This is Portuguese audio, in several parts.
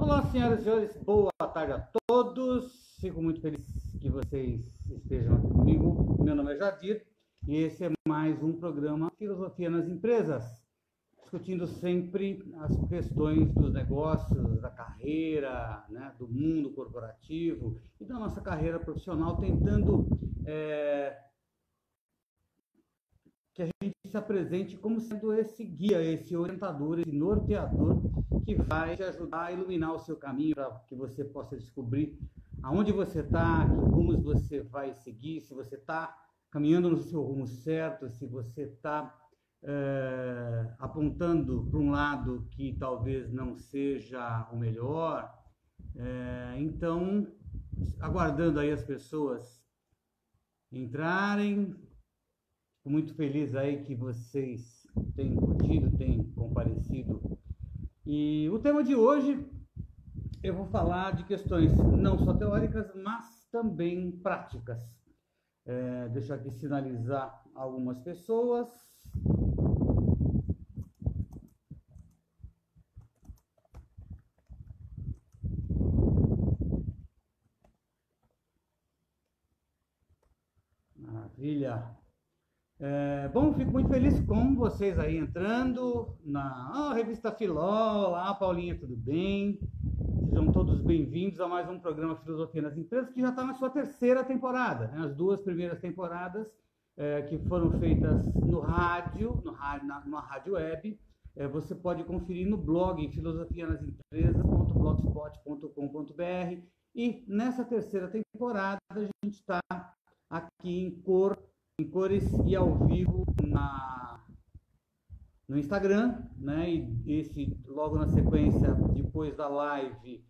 Olá, senhoras e senhores, boa tarde a todos. Fico muito feliz que vocês estejam aqui comigo. Meu nome é Jadir e esse é mais um programa Filosofia nas Empresas, discutindo sempre as questões dos negócios, da carreira, né, do mundo corporativo e da nossa carreira profissional, tentando que a gente se apresente como sendo esse guia, esse orientador, esse norteador que vai te ajudar a iluminar o seu caminho para que você possa descobrir aonde você está, que rumos você vai seguir, se você está caminhando no seu rumo certo, se você está apontando para um lado que talvez não seja o melhor. Então, aguardando aí as pessoas entrarem. Fico muito feliz aí que vocês têm curtido, têm comparecido. E o tema de hoje eu vou falar de questões não só teóricas, mas também práticas. Deixa eu aqui sinalizar algumas pessoas. Maravilha. Bom, fico muito feliz com vocês aí entrando na revista Filó. Olá, Paulinha, tudo bem? Sejam todos bem-vindos a mais um programa Filosofia nas Empresas, que já está na sua terceira temporada, né? As duas primeiras temporadas que foram feitas no rádio, numa rádio web. Você pode conferir no blog filosofianasempresas.blogspot.com.br, e nessa terceira temporada a gente está aqui em cores e ao vivo no Instagram, né? E logo na sequência, depois da live,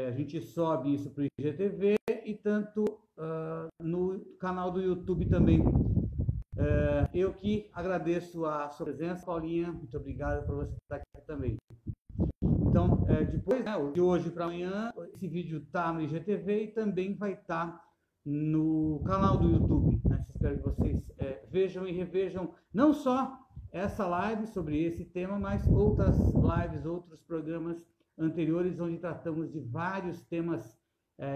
a gente sobe isso para o IGTV e tanto no canal do YouTube também. Eu que agradeço a sua presença, Paulinha, muito obrigado por você estar aqui também. Então, depois, né, de hoje para amanhã, esse vídeo está no IGTV e também vai estar no canal do YouTube, né? Espero que vocês vejam e revejam não só essa live sobre esse tema, mas outras lives, outros programas anteriores, onde tratamos de vários temas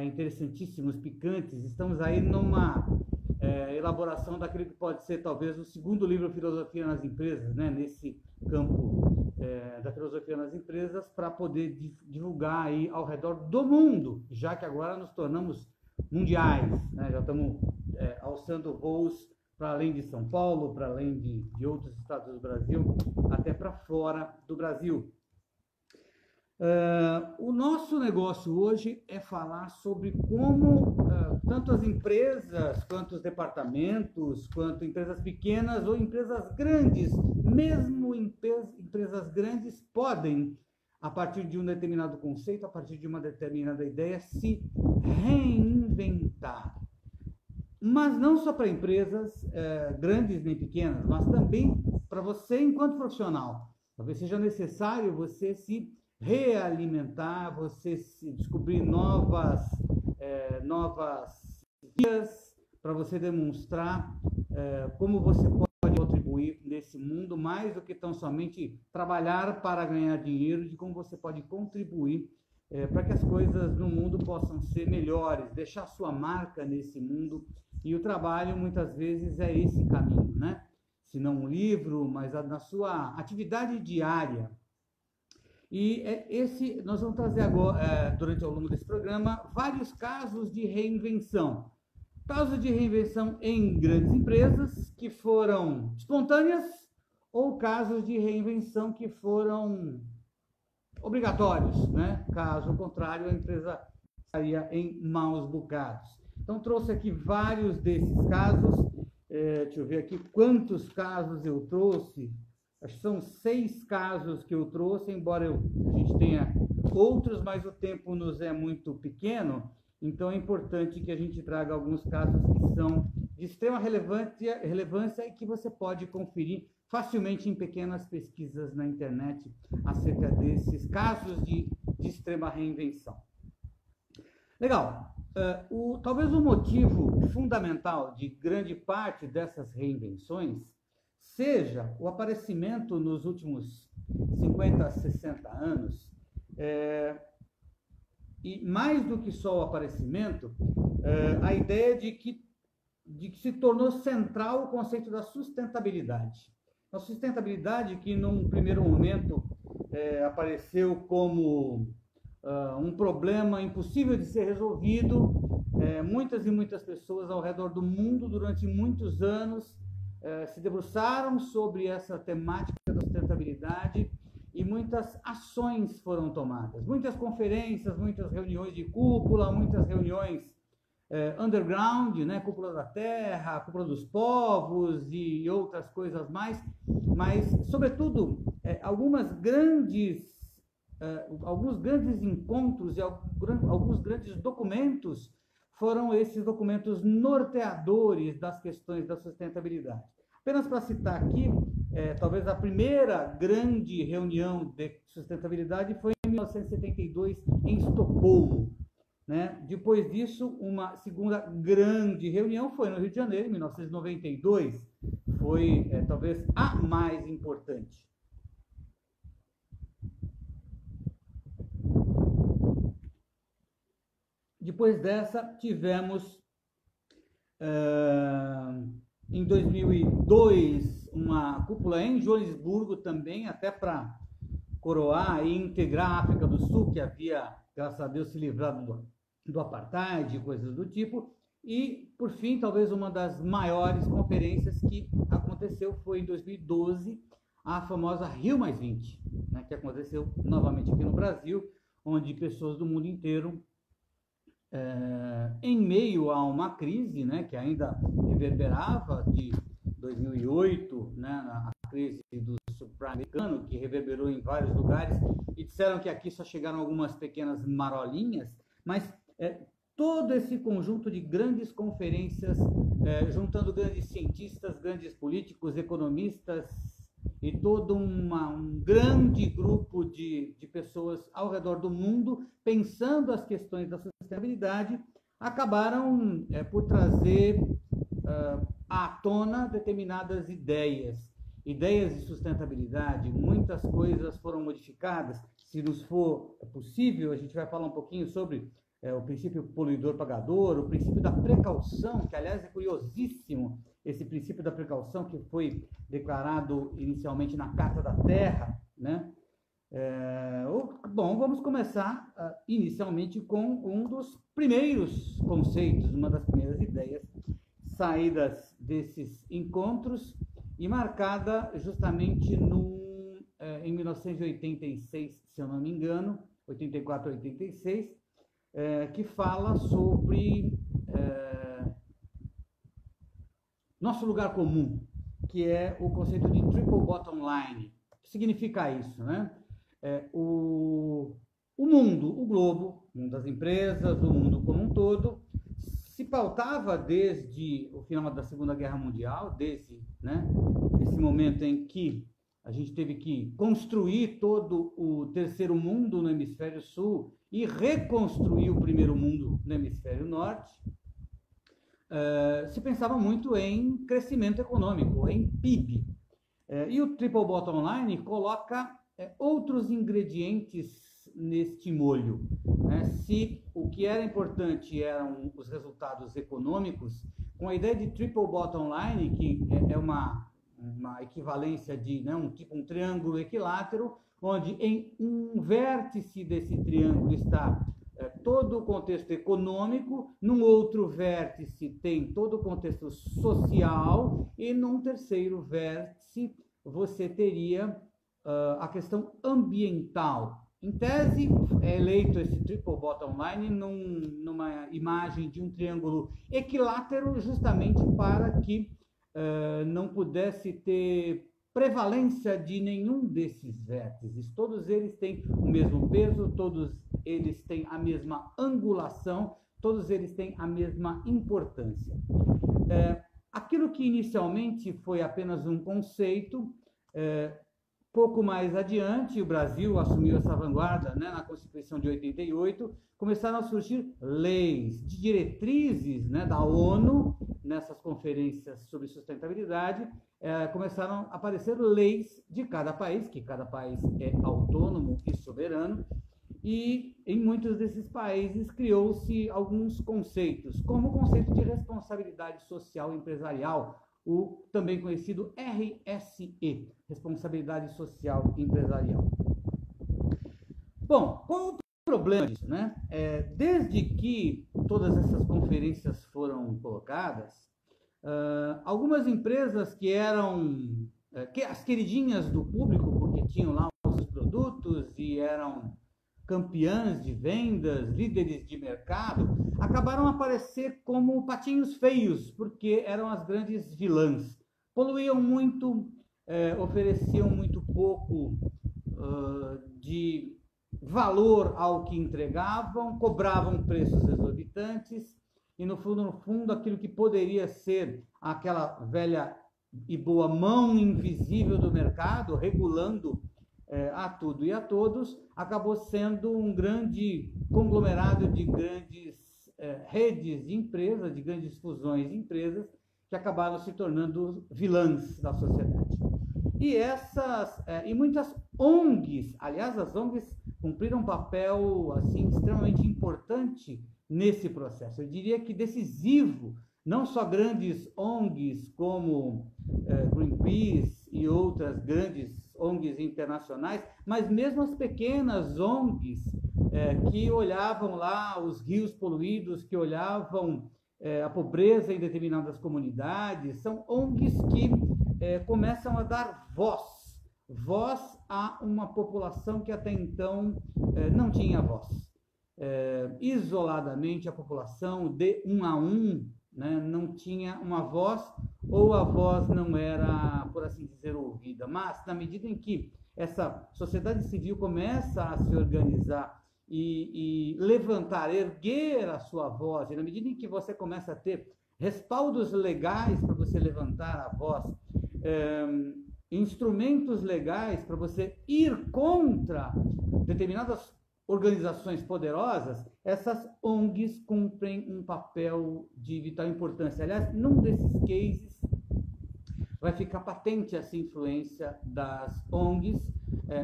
interessantíssimos, picantes. Estamos aí numa elaboração daquele que pode ser talvez o segundo livro Filosofia nas Empresas, né? Nesse campo da filosofia nas empresas, para poder divulgar aí ao redor do mundo, já que agora nos tornamos mundiais, né? Já estamos alçando voos para além de São Paulo, para além de outros estados do Brasil, até para fora do Brasil. O nosso negócio hoje é falar sobre como tanto as empresas, quanto os departamentos, quanto empresas pequenas ou empresas grandes, mesmo empresas grandes, podem, a partir de um determinado conceito, a partir de uma determinada ideia, se reinventar. Mas não só para empresas grandes nem pequenas, mas também para você enquanto profissional. Talvez seja necessário você se realimentar, você se descobrir novas vias para você demonstrar como você pode contribuir nesse mundo, mais do que tão somente trabalhar para ganhar dinheiro, de como você pode contribuir para que as coisas no mundo possam ser melhores, deixar sua marca nesse mundo. E o trabalho, muitas vezes, é esse caminho, né? Se não um livro, mas na sua atividade diária. E nós vamos trazer agora, durante ao longo desse programa, vários casos de reinvenção. Casos de reinvenção em grandes empresas que foram espontâneas, ou casos de reinvenção que foram obrigatórios, né? Caso contrário, a empresa estaria em maus bocados. Então, trouxe aqui vários desses casos. Deixa eu ver aqui quantos casos eu trouxe. Acho que são 6 casos que eu trouxe, embora a gente tenha outros, mas o tempo nos é muito pequeno. Então, é importante que a gente traga alguns casos que são de extrema relevância e que você pode conferir facilmente em pequenas pesquisas na internet acerca desses casos de extrema reinvenção. Legal. Talvez o motivo fundamental de grande parte dessas reinvenções seja o aparecimento nos últimos 50 a 60 anos e mais do que só o aparecimento, a ideia de que se tornou central o conceito da sustentabilidade. A sustentabilidade que, num primeiro momento, apareceu como um problema impossível de ser resolvido. Muitas e muitas pessoas ao redor do mundo, durante muitos anos, se debruçaram sobre essa temática da sustentabilidade e muitas ações foram tomadas. Muitas conferências, muitas reuniões de cúpula, muitas reuniões underground, né, cúpula da terra, cúpula dos povos e outras coisas mais, mas, sobretudo, alguns grandes encontros e alguns grandes documentos foram esses documentos norteadores das questões da sustentabilidade. Apenas para citar aqui, talvez a primeira grande reunião de sustentabilidade foi em 1972 em Estocolmo, né? Depois disso, uma segunda grande reunião foi no Rio de Janeiro, em 1992, foi talvez a mais importante. Depois dessa, tivemos, em 2002, uma cúpula em Joanesburgo também, até para coroar e integrar a África do Sul, que havia, graças a Deus, se livrado do apartheid e coisas do tipo. E, por fim, talvez uma das maiores conferências que aconteceu foi em 2012, a famosa Rio+20, né, que aconteceu novamente aqui no Brasil, onde pessoas do mundo inteiro, em meio a uma crise, né, que ainda reverberava de 2008, né, a crise do subprime americano, que reverberou em vários lugares, e disseram que aqui só chegaram algumas pequenas marolinhas, mas todo esse conjunto de grandes conferências, juntando grandes cientistas, grandes políticos, economistas, e todo um grande grupo de pessoas ao redor do mundo pensando as questões da sustentabilidade, acabaram por trazer à tona determinadas ideias de sustentabilidade. Muitas coisas foram modificadas. Se nos for possível, a gente vai falar um pouquinho sobre o princípio poluidor-pagador, o princípio da precaução, que aliás é curiosíssimo, esse princípio da precaução que foi declarado inicialmente na Carta da Terra, né? Bom, vamos começar inicialmente com um dos primeiros conceitos, uma das primeiras ideias saídas desses encontros e marcada justamente em 1986, se eu não me engano, 84, 86, que fala sobre nosso lugar comum, que é o conceito de triple bottom line. O que significa isso, né? O mundo, o globo, o mundo das empresas, o mundo como um todo, se pautava desde o final da Segunda Guerra Mundial, desde esse momento em que a gente teve que construir todo o terceiro mundo no hemisfério sul e reconstruir o primeiro mundo no hemisfério norte. Se pensava muito em crescimento econômico, em PIB. E o Triple Bottom Line coloca outros ingredientes neste molho. Se o que era importante eram os resultados econômicos, com a ideia de Triple Bottom Line, que é uma equivalência de um triângulo equilátero, onde em um vértice desse triângulo está todo o contexto econômico, num outro vértice tem todo o contexto social e num terceiro vértice você teria a questão ambiental. Em tese, é eleito esse triple bottom line numa imagem de um triângulo equilátero, justamente para que não pudesse ter prevalência de nenhum desses vértices. Todos eles têm o mesmo peso, todos eles têm a mesma angulação, todos eles têm a mesma importância. Aquilo que inicialmente foi apenas um conceito, pouco mais adiante, o Brasil assumiu essa vanguarda, na Constituição de 88, começaram a surgir leis, de diretrizes da ONU, nessas conferências sobre sustentabilidade, começaram a aparecer leis de cada país, que cada país é autônomo e soberano, e em muitos desses países criou-se alguns conceitos, como o conceito de responsabilidade social empresarial, o também conhecido RSE, responsabilidade social empresarial. Bom, qual o problema disso, né? Desde que todas essas conferências foram colocadas, algumas empresas que eram as queridinhas do público, porque tinham lá os seus produtos e eram campeãs de vendas, líderes de mercado, acabaram a aparecer como patinhos feios, porque eram as grandes vilãs. Poluíam muito, ofereciam muito pouco de valor ao que entregavam, cobravam preços exorbitantes e, no fundo, aquilo que poderia ser aquela velha e boa mão invisível do mercado, regulando a tudo e a todos, acabou sendo um grande conglomerado de grandes redes de empresas, de grandes fusões de empresas, que acabaram se tornando vilãs da sociedade. E muitas ONGs, aliás, as ONGs cumpriram um papel assim extremamente importante nesse processo. Eu diria que decisivo, não só grandes ONGs como Greenpeace e outras grandes ONGs internacionais, mas mesmo as pequenas ONGs que olhavam lá os rios poluídos, que olhavam a pobreza em determinadas comunidades, são ONGs que começam a dar voz a uma população que até então não tinha voz. Isoladamente, a população, de um a um, né, não tinha uma voz, ou a voz não era, por assim dizer, ouvida. Mas, na medida em que essa sociedade civil começa a se organizar e levantar, erguer a sua voz, e na medida em que você começa a ter respaldos legais para você levantar a voz, instrumentos legais para você ir contra determinadas organizações poderosas, essas ONGs cumprem um papel de vital importância. Aliás, num desses cases vai ficar patente essa influência das ONGs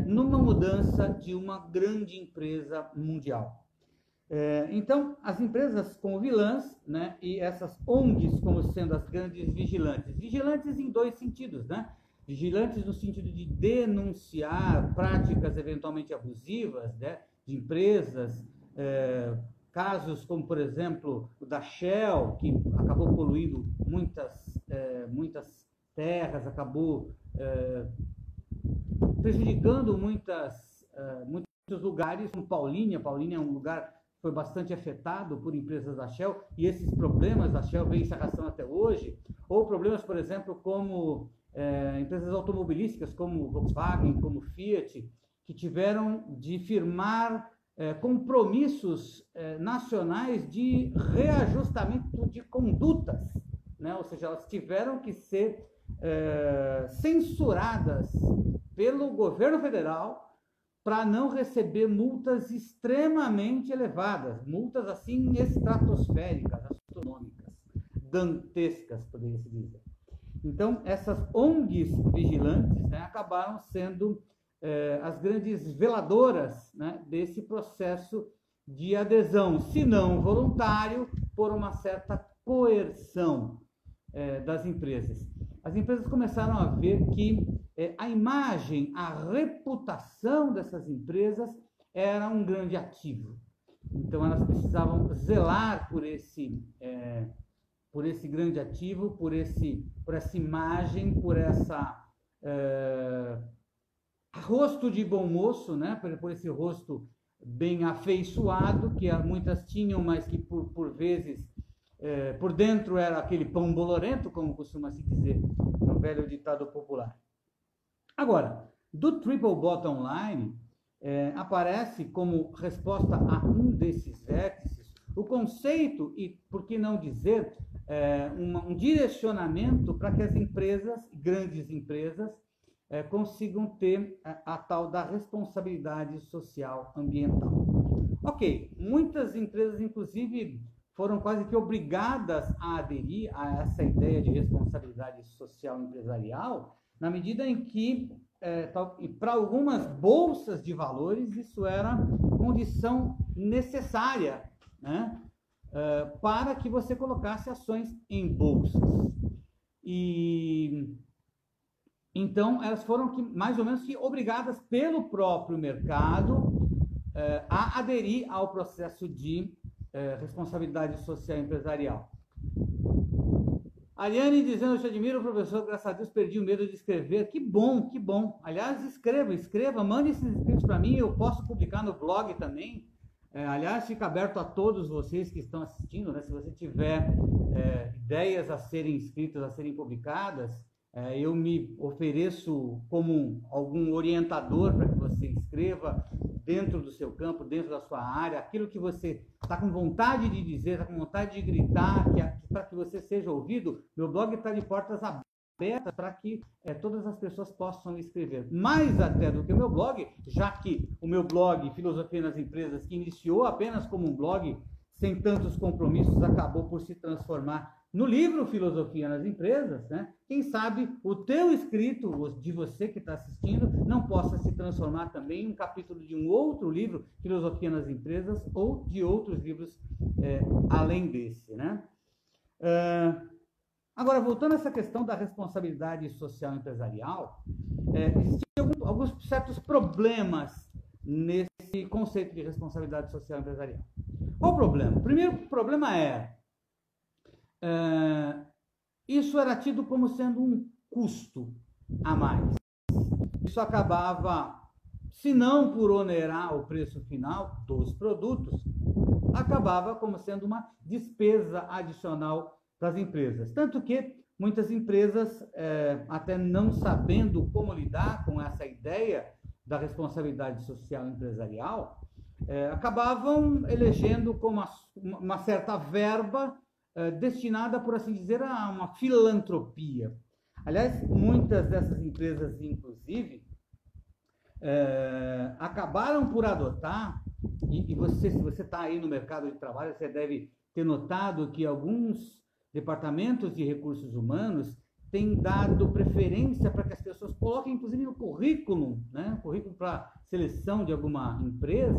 numa mudança de uma grande empresa mundial. Então, as empresas como vilãs, né, e essas ONGs como sendo as grandes vigilantes. Vigilantes em dois sentidos, né? Vigilantes no sentido de denunciar práticas eventualmente abusivas, né, de empresas, casos como, por exemplo, o da Shell, que acabou poluindo muitas terras, acabou prejudicando muitos lugares, como Paulínia. Paulínia é um lugar que foi bastante afetado por empresas da Shell, e esses problemas da Shell vêm se arrastando até hoje, ou problemas, por exemplo, como empresas automobilísticas, como Volkswagen, como Fiat, que tiveram de firmar compromissos nacionais de reajustamento de condutas, né? Ou seja, elas tiveram que ser censuradas pelo governo federal para não receber multas extremamente elevadas, multas assim estratosféricas, astronômicas, dantescas, poderia-se dizer. Então, essas ONGs vigilantes, né, acabaram sendo as grandes veladoras, né, desse processo de adesão, se não voluntário, por uma certa coerção das empresas. As empresas começaram a ver que a imagem, a reputação dessas empresas era um grande ativo. Então, elas precisavam zelar por esse grande ativo, por essa imagem, por essa rosto de bom moço, né? Por esse rosto bem afeiçoado, que muitas tinham, mas que por vezes por dentro era aquele pão bolorento, como costuma se dizer no velho ditado popular. Agora, do Triple Bottom Line, aparece como resposta a um desses vértices o conceito e, por que não dizer, um direcionamento para que as empresas, grandes empresas, consigam ter a tal da responsabilidade social ambiental. Ok, muitas empresas, inclusive, foram quase que obrigadas a aderir a essa ideia de responsabilidade social empresarial, na medida em que e para algumas bolsas de valores, isso era condição necessária, né? Para que você colocasse ações em bolsas. E então elas foram mais ou menos obrigadas pelo próprio mercado a aderir ao processo de responsabilidade social empresarial. Ariane dizendo: eu te admiro, professor, graças a Deus perdi o medo de escrever. Que bom, que bom. Aliás, escreva, mande esses escritos para mim, eu posso publicar no blog também. Aliás, fica aberto a todos vocês que estão assistindo, né? Se você tiver ideias a serem escritas, a serem publicadas, eu me ofereço como algum orientador para que você escreva dentro do seu campo, dentro da sua área, aquilo que você está com vontade de dizer, está com vontade de gritar, para que você seja ouvido. Meu blog está de portas abertas para que todas as pessoas possam escrever. Mais até do que o meu blog, já que o meu blog, Filosofia nas Empresas, que iniciou apenas como um blog, sem tantos compromissos, acabou por se transformar no livro Filosofia nas Empresas, né? Quem sabe o teu escrito, de você que está assistindo, não possa se transformar também em um capítulo de um outro livro, Filosofia nas Empresas, ou de outros livros além desse, né? Agora, voltando a essa questão da responsabilidade social empresarial, existem alguns certos problemas nesse conceito de responsabilidade social empresarial. Qual o problema? O primeiro problema isso era tido como sendo um custo a mais. Isso acabava, se não por onerar o preço final dos produtos, acabava como sendo uma despesa adicional para as empresas. Tanto que muitas empresas, até não sabendo como lidar com essa ideia da responsabilidade social empresarial, acabavam elegendo como uma certa verba destinada, por assim dizer, a uma filantropia. Aliás, muitas dessas empresas, inclusive, acabaram por adotar, e se você está aí no mercado de trabalho, você deve ter notado que alguns departamentos de recursos humanos têm dado preferência para que as pessoas coloquem, inclusive, no currículo, né? Currículo para seleção de alguma empresa,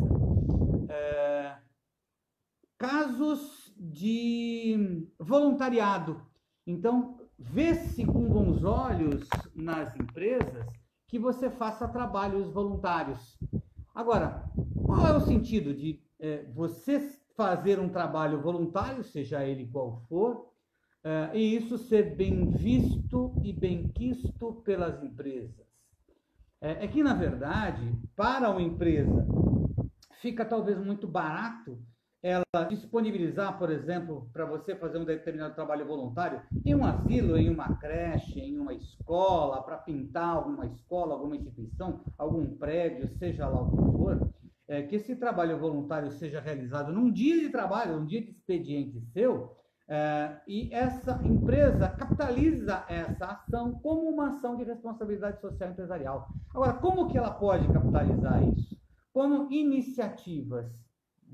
casos de voluntariado. Então, vê-se com bons olhos nas empresas que você faça trabalhos voluntários. Agora, qual é o sentido de você fazer um trabalho voluntário, seja ele qual for, e isso ser bem visto e bem quisto pelas empresas? É que, na verdade, para uma empresa, fica talvez muito barato ela disponibilizar, por exemplo, para você fazer um determinado trabalho voluntário em um asilo, em uma creche, em uma escola, para pintar alguma escola, alguma instituição, algum prédio, seja lá o que for, que esse trabalho voluntário seja realizado num dia de trabalho, num dia de expediente seu, e essa empresa capitaliza essa ação como uma ação de responsabilidade social empresarial. Agora, como que ela pode capitalizar isso? Como iniciativas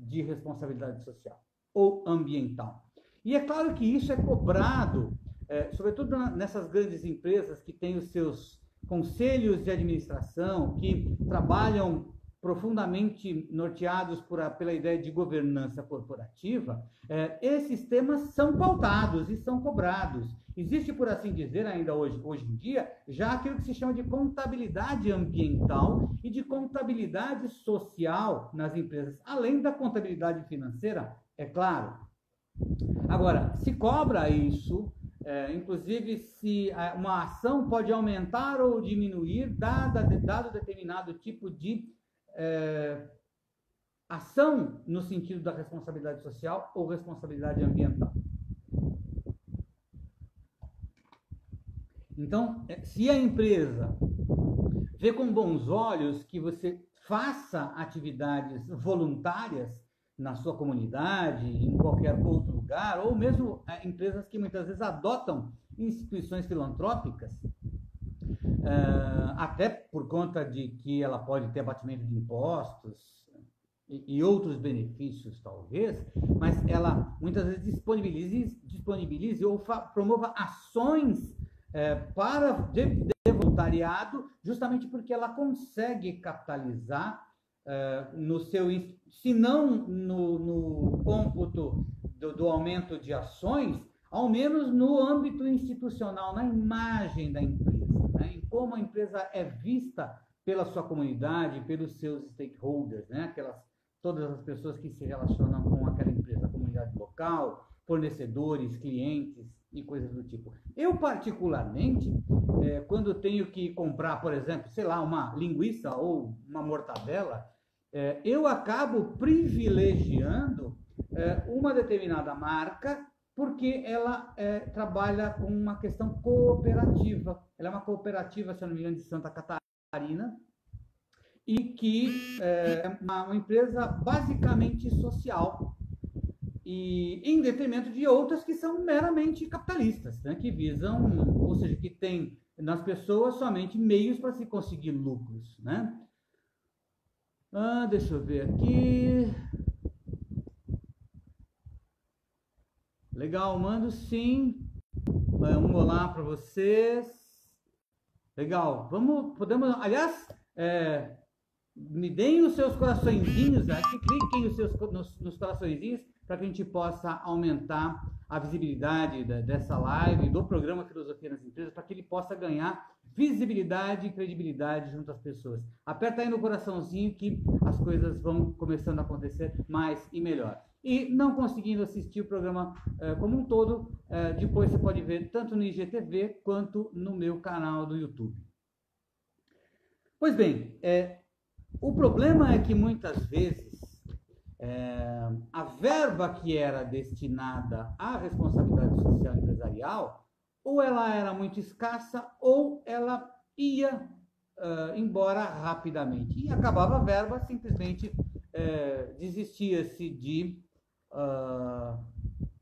de responsabilidade social ou ambiental. E é claro que isso é cobrado, sobretudo nessas grandes empresas que têm os seus conselhos de administração, que trabalham profundamente norteados pela ideia de governança corporativa. Esses temas são pautados e são cobrados. Existe, por assim dizer, ainda hoje em dia, já aquilo que se chama de contabilidade ambiental e de contabilidade social nas empresas, além da contabilidade financeira, é claro. Agora, se cobra isso, inclusive se uma ação pode aumentar ou diminuir dado determinado tipo de ação no sentido da responsabilidade social ou responsabilidade ambiental. Então, se a empresa vê com bons olhos que você faça atividades voluntárias na sua comunidade, em qualquer outro lugar, ou mesmo empresas que muitas vezes adotam instituições filantrópicas, até por conta de que ela pode ter abatimento de impostos e outros benefícios, talvez, mas ela muitas vezes disponibilize ou promova ações para devolver voluntariado, justamente porque ela consegue capitalizar no seu, se não no cômputo do aumento de ações, ao menos no âmbito institucional, na imagem da empresa, né? Em como a empresa é vista pela sua comunidade, pelos seus stakeholders, né? Todas as pessoas que se relacionam com aquela empresa, a comunidade local, fornecedores, clientes e coisas do tipo. Eu, particularmente, quando tenho que comprar, por exemplo, sei lá, uma linguiça ou uma mortadela, eu acabo privilegiando uma determinada marca porque ela trabalha com uma questão cooperativa. Ela é uma cooperativa, se não me engano, de Santa Catarina, e que é uma empresa basicamente social, e em detrimento de outras que são meramente capitalistas, né, que visam, ou seja, que tem nas pessoas somente meios para se conseguir lucros, né? Deixa eu ver aqui. Legal, mando sim. Um olá para vocês. Legal. Podemos, aliás, me deem os seus coraçõezinhos, aqui, cliquem nos coraçõezinhos para que a gente possa aumentar a visibilidade dessa live, do programa Filosofia nas Empresas, para que ele possa ganhar visibilidade e credibilidade junto às pessoas. Aperta aí no coraçãozinho que as coisas vão começando a acontecer mais e melhor. E não conseguindo assistir o programa como um todo, depois você pode ver tanto no IGTV quanto no meu canal do YouTube. Pois bem, o problema é que muitas vezes a verba que era destinada à responsabilidade social empresarial, ou ela era muito escassa, ou ela ia embora rapidamente. E acabava a verba, simplesmente desistia-se de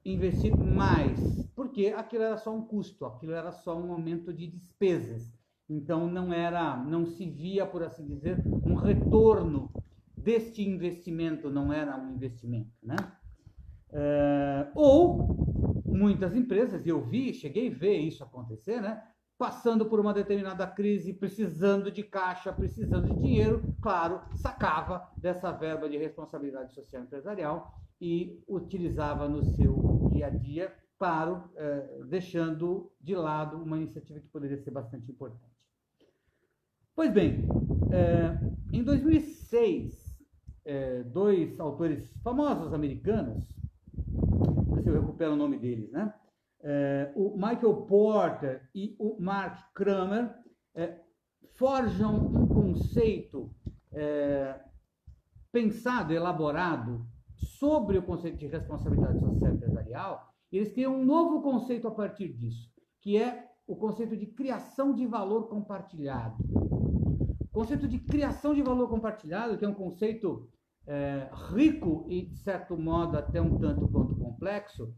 investir mais, porque aquilo era só um custo, aquilo era só um aumento de despesas. Então não se via, por assim dizer, um retorno deste investimento, não era um investimento, né? Ou muitas empresas, cheguei a ver isso acontecer, né? Passando por uma determinada crise, precisando de caixa, precisando de dinheiro, claro, sacava dessa verba de responsabilidade social empresarial e utilizava no seu dia a dia, claro, deixando de lado uma iniciativa que poderia ser bastante importante. Pois bem, em 2006, dois autores famosos americanos, se eu recupero o nome deles, né? O Michael Porter e o Mark Kramer forjam um conceito pensado, elaborado sobre o conceito de responsabilidade social empresarial, e eles criam um novo conceito a partir disso, que é o conceito de criação de valor compartilhado. O conceito de criação de valor compartilhado, que é um conceito rico e, de certo modo, até um tanto quanto complexo.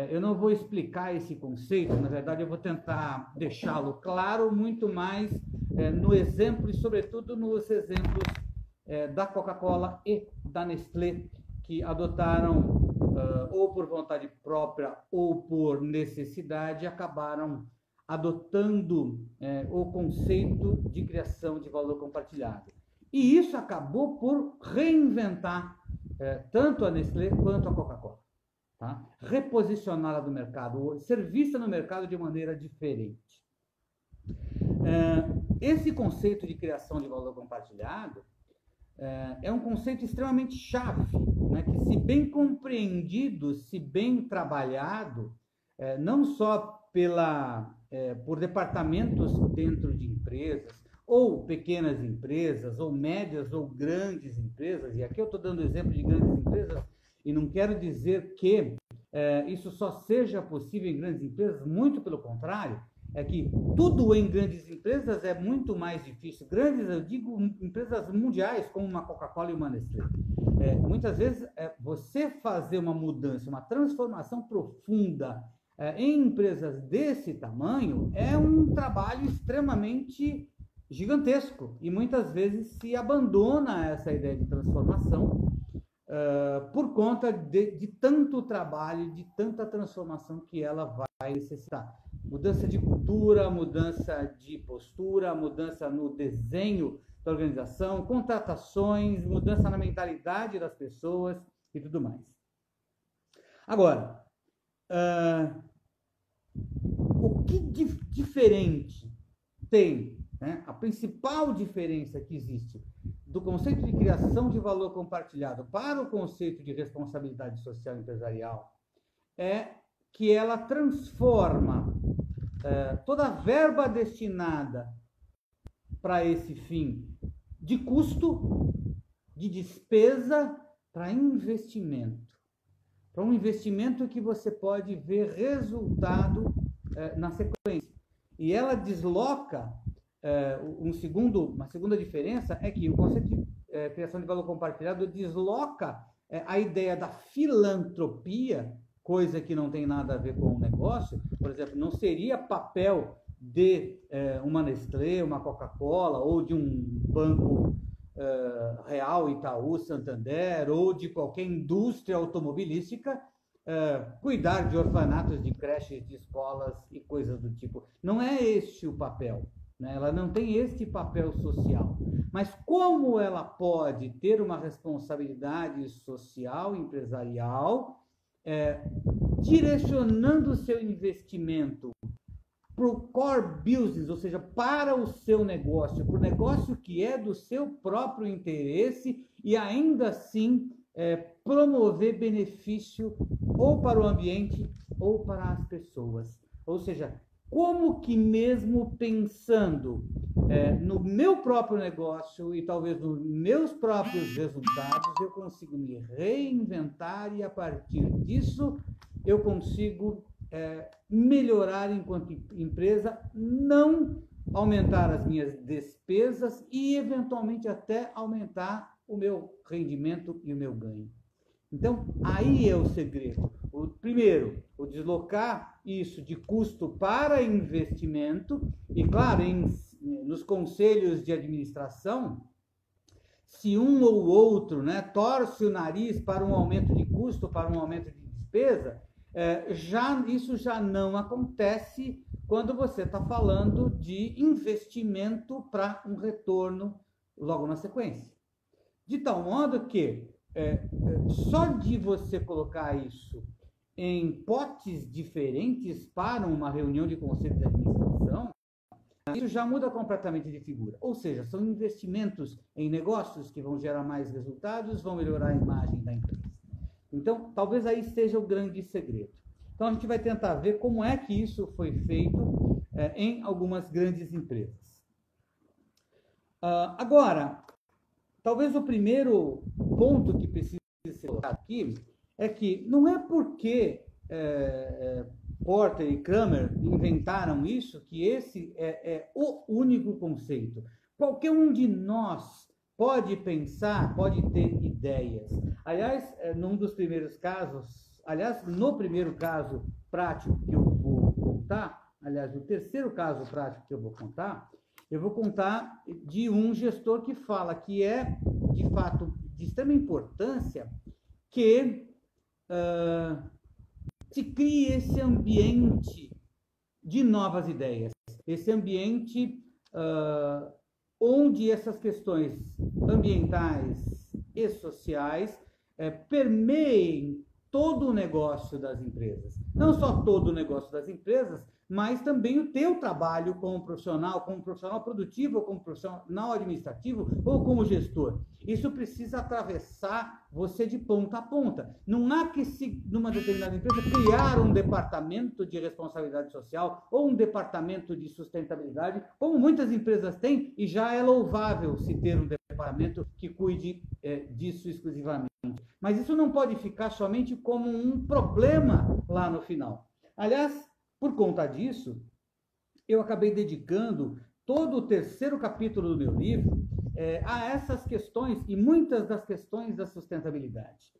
Eu não vou explicar esse conceito, na verdade eu vou tentar deixá-lo claro muito mais no exemplo e sobretudo nos exemplos da Coca-Cola e da Nestlé, que adotaram ou por vontade própria ou por necessidade, acabaram adotando o conceito de criação de valor compartilhado. E isso acabou por reinventar tanto a Nestlé quanto a Coca-Cola. Tá? Reposicioná-la no mercado, ser vista no mercado de maneira diferente. Esse conceito de criação de valor compartilhado é um conceito extremamente chave, né, que, se bem compreendido, se bem trabalhado, não só por departamentos dentro de empresas, ou pequenas empresas, ou médias, ou grandes empresas, e aqui eu estou dando exemplo de grandes empresas, e não quero dizer que isso só seja possível em grandes empresas, muito pelo contrário, é que tudo em grandes empresas é muito mais difícil. Grandes, eu digo, empresas mundiais, como uma Coca-Cola e uma Nestlé. Muitas vezes, você fazer uma mudança, uma transformação profunda em empresas desse tamanho é um trabalho extremamente gigantesco. E muitas vezes se abandona essa ideia de transformação por conta de tanto trabalho, de tanta transformação que ela vai necessitar. Mudança de cultura, mudança de postura, mudança no desenho da organização, contratações, mudança na mentalidade das pessoas e tudo mais. Agora, o que diferente tem, né? A principal diferença que existe do conceito de criação de valor compartilhado para o conceito de responsabilidade social empresarial é que ela transforma toda a verba destinada para esse fim de custo, de despesa, para investimento. Para um investimento que você pode ver resultado na sequência. E ela desloca, uma segunda diferença é que o conceito de criação de valor compartilhado desloca a ideia da filantropia, coisa que não tem nada a ver com o negócio. Por exemplo, não seria papel de uma Nestlé, uma Coca-Cola, ou de um banco Real, Itaú, Santander, ou de qualquer indústria automobilística, cuidar de orfanatos, de creches, de escolas e coisas do tipo. Não é este o papel, né? Ela não tem este papel social. Mas como ela pode ter uma responsabilidade social, empresarial, direcionando o seu investimento para o core business, ou seja, para o seu negócio, para o negócio que é do seu próprio interesse e ainda assim promover benefício ou para o ambiente ou para as pessoas. Ou seja, como que mesmo pensando no meu próprio negócio e talvez nos meus próprios resultados, eu consigo me reinventar e a partir disso eu consigo melhorar enquanto empresa, não aumentar as minhas despesas e eventualmente até aumentar o meu rendimento e o meu ganho. Então, aí é o segredo. Primeiro, o deslocar isso de custo para investimento e, claro, nos conselhos de administração, se um ou outro, né, torce o nariz para um aumento de custo, para um aumento de despesa, isso já não acontece quando você está falando de investimento para um retorno logo na sequência. De tal modo que só de você colocar isso em potes diferentes para uma reunião de conselho de administração, isso já muda completamente de figura. Ou seja, são investimentos em negócios que vão gerar mais resultados, vão melhorar a imagem da empresa. Então, talvez aí seja o grande segredo. Então, a gente vai tentar ver como é que isso foi feito em algumas grandes empresas. Agora, talvez o primeiro ponto que precisa ser colocado aqui é que não é porque Porter e Kramer inventaram isso que esse é o único conceito. Qualquer um de nós pode pensar, pode ter ideias. Aliás, no primeiro caso prático que eu vou contar, o terceiro caso prático que eu vou contar de um gestor que fala que é, de fato, de extrema importância que se crie esse ambiente de novas ideias, esse ambiente onde essas questões ambientais e sociais permeiem todo o negócio das empresas. Não só todo o negócio das empresas, mas também o teu trabalho como profissional produtivo, como profissional administrativo ou como gestor. Isso precisa atravessar você de ponta a ponta. Não há que, numa determinada empresa, criar um departamento de responsabilidade social ou um departamento de sustentabilidade, como muitas empresas têm, e já é louvável se ter um departamento que cuide disso exclusivamente. Mas isso não pode ficar somente como um problema lá no final. Aliás, por conta disso, eu acabei dedicando todo o terceiro capítulo do meu livro a essas questões e muitas das questões da sustentabilidade.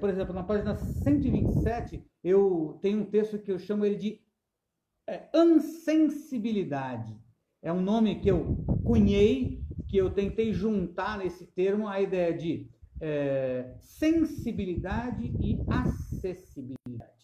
Por exemplo, na página 127, eu tenho um texto que eu chamo ele de ansensibilidade. É um nome que eu cunhei, que eu tentei juntar nesse termo a ideia de sensibilidade e acessibilidade.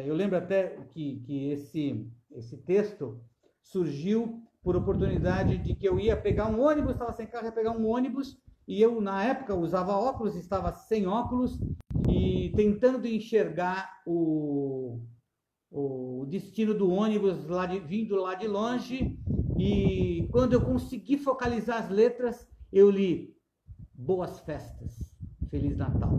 Eu lembro até que esse texto surgiu por oportunidade de que eu ia pegar um ônibus, estava sem carro, ia pegar um ônibus, e eu, na época, usava óculos, estava sem óculos, e tentando enxergar o destino do ônibus vindo lá de longe, e quando eu consegui focalizar as letras, eu li Boas Festas, Feliz Natal.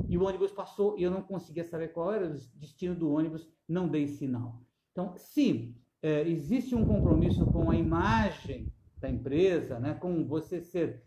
E o ônibus passou e eu não conseguia saber qual era o destino do ônibus, não dei sinal. Então, se existe um compromisso com a imagem da empresa, né, com você ser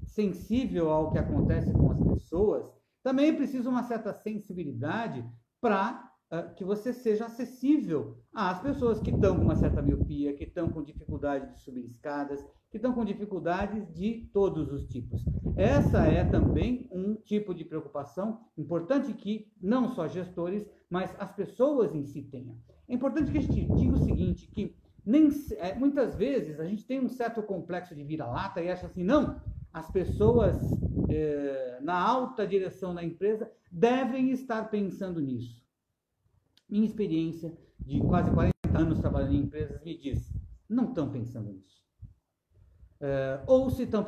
sensível ao que acontece com as pessoas, também é preciso uma certa sensibilidade para que você seja acessível às pessoas que estão com uma certa miopia, que estão com dificuldade de subir escadas, que estão com dificuldades de todos os tipos. Essa é também um tipo de preocupação importante que não só gestores, mas as pessoas em si tenham. É importante que a gente diga o seguinte, que muitas vezes a gente tem um certo complexo de vira-lata e acha assim, não, as pessoas na alta direção da empresa devem estar pensando nisso. Minha experiência de quase 40 anos trabalhando em empresas me diz, não estão pensando nisso. Ou se estão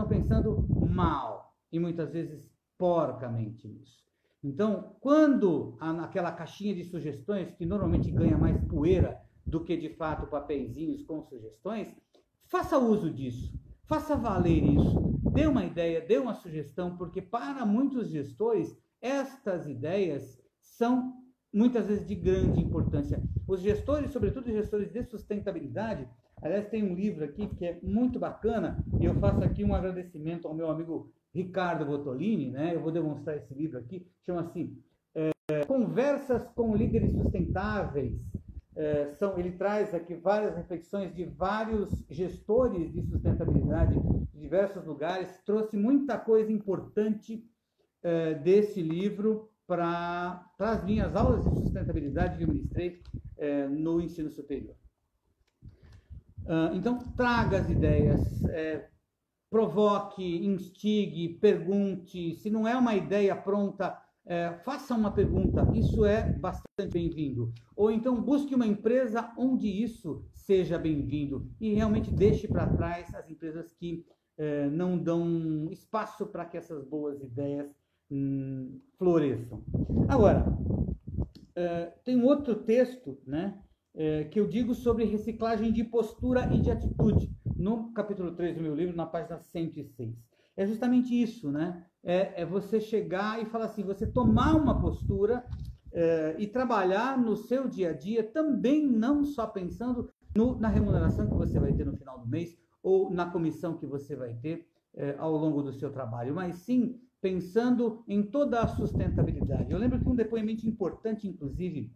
pensando mal, e muitas vezes porcamente nisso. Então, quando aquela caixinha de sugestões, que normalmente ganha mais poeira do que de fato papeizinhos com sugestões, faça uso disso, faça valer isso, dê uma ideia, dê uma sugestão, porque para muitos gestores, estas ideias são muitas vezes de grande importância. Os gestores, sobretudo os gestores de sustentabilidade, aliás, tem um livro aqui que é muito bacana, e eu faço aqui um agradecimento ao meu amigo Ricardo Bottolini, né? Eu vou demonstrar esse livro aqui, chama-se Conversas com Líderes Sustentáveis. Ele traz aqui várias reflexões de vários gestores de sustentabilidade de diversos lugares, trouxe muita coisa importante desse livro para as minhas aulas de sustentabilidade que eu ministrei no ensino superior. Então, traga as ideias, provoque, instigue, pergunte. Se não é uma ideia pronta, faça uma pergunta. Isso é bastante bem-vindo. Ou então, busque uma empresa onde isso seja bem-vindo e realmente deixe para trás as empresas que não dão espaço para que essas boas ideias floresçam. Agora, tem um outro texto, né, que eu digo sobre reciclagem de postura e de atitude, no capítulo 3 do meu livro, na página 106. É justamente isso, né? É você chegar e falar assim, você tomar uma postura e trabalhar no seu dia a dia, também não só pensando na remuneração que você vai ter no final do mês, ou na comissão que você vai ter ao longo do seu trabalho, mas sim pensando em toda a sustentabilidade. Eu lembro que um depoimento importante, inclusive,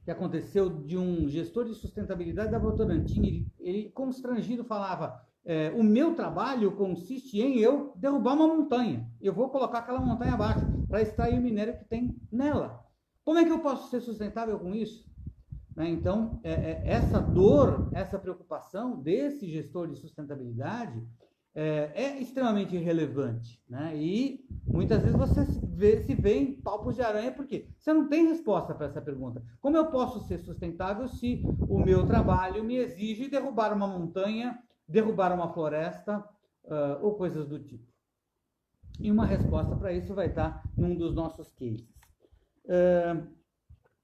que aconteceu de um gestor de sustentabilidade da Votorantim, ele constrangido falava, o meu trabalho consiste em eu derrubar uma montanha, eu vou colocar aquela montanha abaixo para extrair o minério que tem nela. Como é que eu posso ser sustentável com isso? Então, essa dor, essa preocupação desse gestor de sustentabilidade é extremamente relevante, né? E muitas vezes você se vê em palpos de aranha porque você não tem resposta para essa pergunta. Como eu posso ser sustentável se o meu trabalho me exige derrubar uma montanha, derrubar uma floresta ou coisas do tipo? E uma resposta para isso vai estar num dos nossos cases.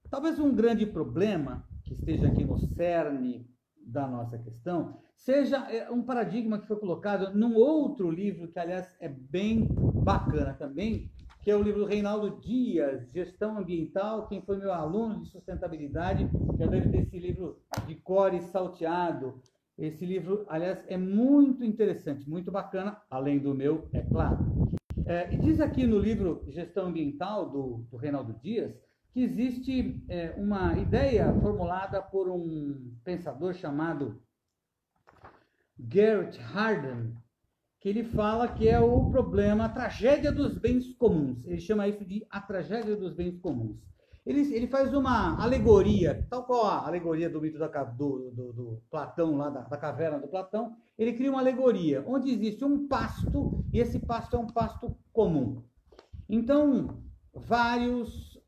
Talvez um grande problema que esteja aqui no cerne da nossa questão seja um paradigma que foi colocado num outro livro, que aliás é bem bacana também, que é o livro do Reinaldo Dias, Gestão Ambiental. Quem foi meu aluno de sustentabilidade já deve ter esse livro de cor e salteado. Esse livro, aliás, é muito interessante, muito bacana, além do meu, é claro. E diz aqui no livro Gestão Ambiental, do Reinaldo Dias, que existe uma ideia formulada por um pensador chamado Garrett Hardin, que ele fala que é o problema, a tragédia dos bens comuns. Ele chama isso de a tragédia dos bens comuns. Ele faz uma alegoria, tal qual a alegoria do mito do Platão, lá da caverna do Platão. Ele cria uma alegoria, onde existe um pasto, e esse pasto é um pasto comum. Então, vários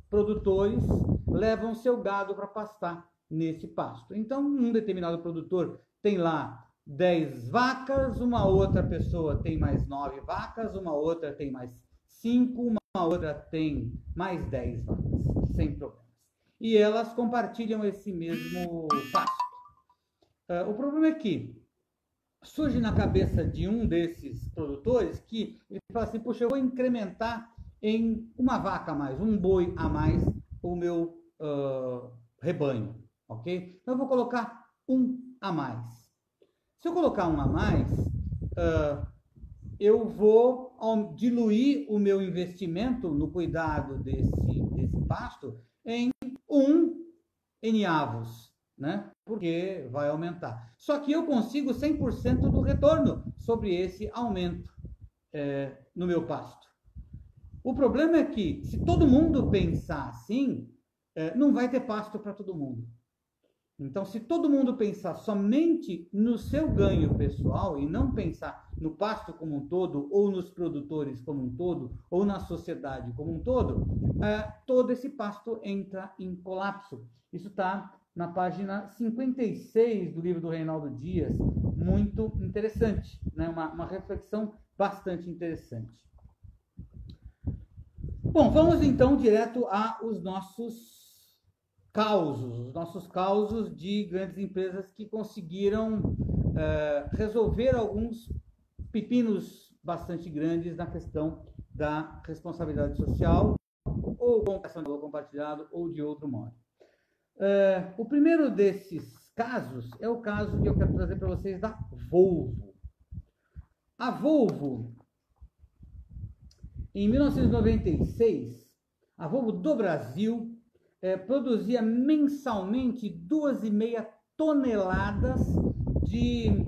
produtores levam seu gado para pastar nesse pasto. Então, um determinado produtor tem lá 10 vacas, uma outra pessoa tem mais 9 vacas, uma outra tem mais 5, uma outra tem mais 10 vacas, sem problemas. E elas compartilham esse mesmo pasto. O problema é que surge na cabeça de um desses produtores que ele fala assim, puxa, eu vou incrementar em uma vaca a mais, um boi a mais o meu rebanho, ok? Então eu vou colocar um a mais. Se eu colocar um a mais, eu vou diluir o meu investimento no cuidado desse pasto em 1 N avos, né? Porque vai aumentar. Só que eu consigo 100% do retorno sobre esse aumento no meu pasto. O problema é que, se todo mundo pensar assim, não vai ter pasto para todo mundo. Então, se todo mundo pensar somente no seu ganho pessoal e não pensar no pasto como um todo, ou nos produtores como um todo, ou na sociedade como um todo, todo esse pasto entra em colapso. Isso está na página 56 do livro do Reinaldo Dias, muito interessante, né? Uma reflexão bastante interessante. Bom, vamos então direto aos nossos causos de grandes empresas que conseguiram resolver alguns pepinos bastante grandes na questão da responsabilidade social, ou compartilhado, de valor compartilhado, ou de outro modo. O primeiro desses casos é o caso que eu quero trazer para vocês da Volvo. A Volvo, em 1996, a Volvo do Brasil produzia mensalmente 2,5 toneladas de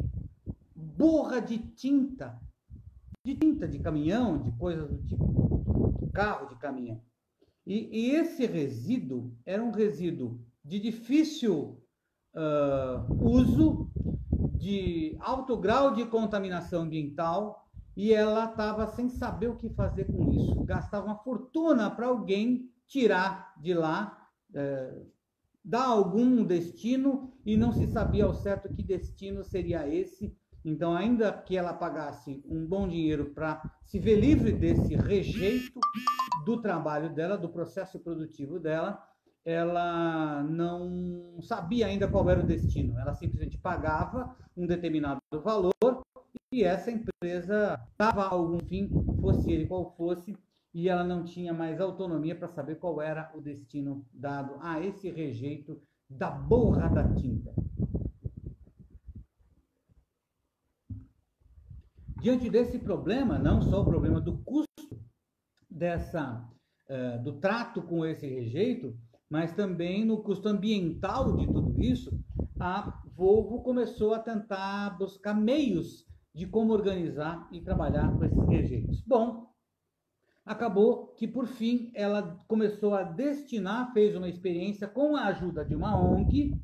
borra de tinta de caminhão, de coisas do tipo, de carro, de caminhão. E esse resíduo era um resíduo de difícil uso, de alto grau de contaminação ambiental, e ela estava sem saber o que fazer com isso. Gastava uma fortuna para alguém tirar de lá, dar algum destino, e não se sabia ao certo que destino seria esse. Então, ainda que ela pagasse um bom dinheiro para se ver livre desse rejeito do trabalho dela, do processo produtivo dela, ela não sabia ainda qual era o destino. Ela simplesmente pagava um determinado valor e essa empresa dava algum fim, fosse ele qual fosse, e ela não tinha mais autonomia para saber qual era o destino dado a esse rejeito da borra da tinta. Diante desse problema, não só o problema do custo do trato com esse rejeito, mas também no custo ambiental de tudo isso, a Volvo começou a tentar buscar meios de como organizar e trabalhar com esses rejeitos. Bom, acabou que, por fim, ela começou a destinar, fez uma experiência com a ajuda de uma ONG,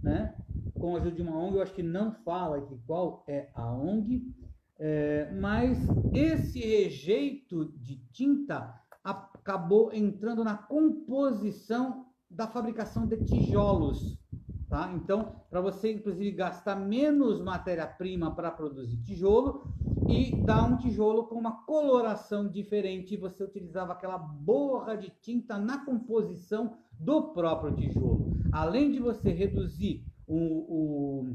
né? Com a ajuda de uma ONG, eu acho que não fala aqui qual é a ONG, mas esse rejeito de tinta acabou entrando na composição da fabricação de tijolos, tá? Então, para você, inclusive, gastar menos matéria-prima para produzir tijolo e dar um tijolo com uma coloração diferente, você utilizava aquela borra de tinta na composição do próprio tijolo. Além de você reduzir o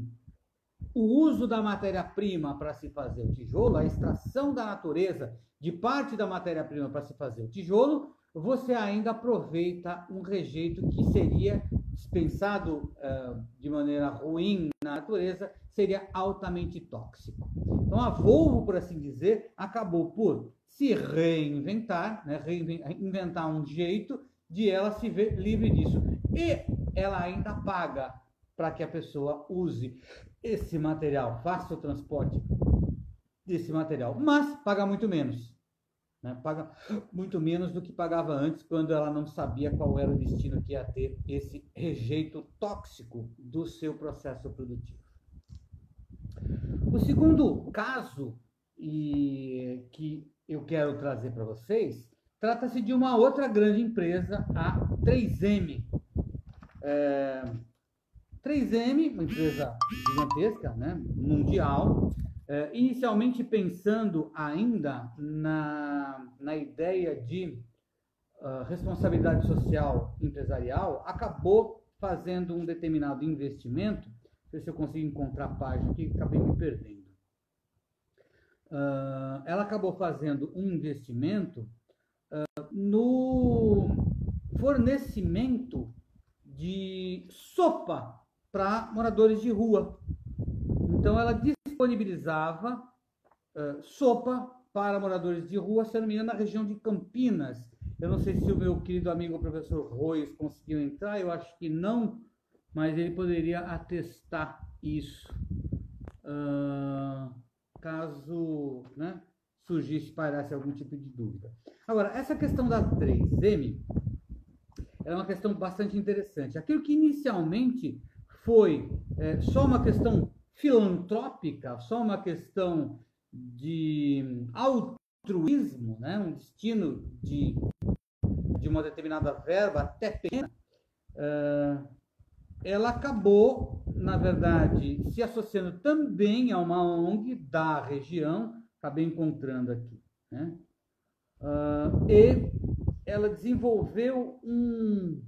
uso da matéria-prima para se fazer o tijolo, a extração da natureza de parte da matéria-prima para se fazer o tijolo, você ainda aproveita um rejeito que seria dispensado de maneira ruim na natureza, seria altamente tóxico. Então a Volvo, por assim dizer, acabou por se reinventar, né, inventar um jeito de ela se ver livre disso. E ela ainda paga para que a pessoa use esse material, faça o transporte desse material, mas paga muito menos, né? Paga muito menos do que pagava antes, quando ela não sabia qual era o destino que ia ter esse rejeito tóxico do seu processo produtivo. O segundo caso que eu quero trazer para vocês Trata-se de uma outra grande empresa, a 3M. 3M, uma empresa gigantesca, né, mundial, inicialmente pensando ainda na ideia de responsabilidade social empresarial, acabou fazendo um determinado investimento. Deixa eu ver se eu consigo encontrar a página aqui, acabei me perdendo. Ela acabou fazendo um investimento no fornecimento de sopa para moradores de rua. Então, ela disponibilizava sopa para moradores de rua, se não me engano, na região de Campinas. Eu não sei se o meu querido amigo o professor Rois conseguiu entrar, eu acho que não, mas ele poderia atestar isso, caso, né, surgisse, parasse algum tipo de dúvida. Agora, essa questão da 3M é uma questão bastante interessante. Aquilo que inicialmente foi só uma questão filantrópica, só uma questão de altruísmo, né, um destino de uma determinada verba, até pequena, ela acabou, na verdade, se associando também a uma ONG da região, acabei encontrando aqui, né? E ela desenvolveu um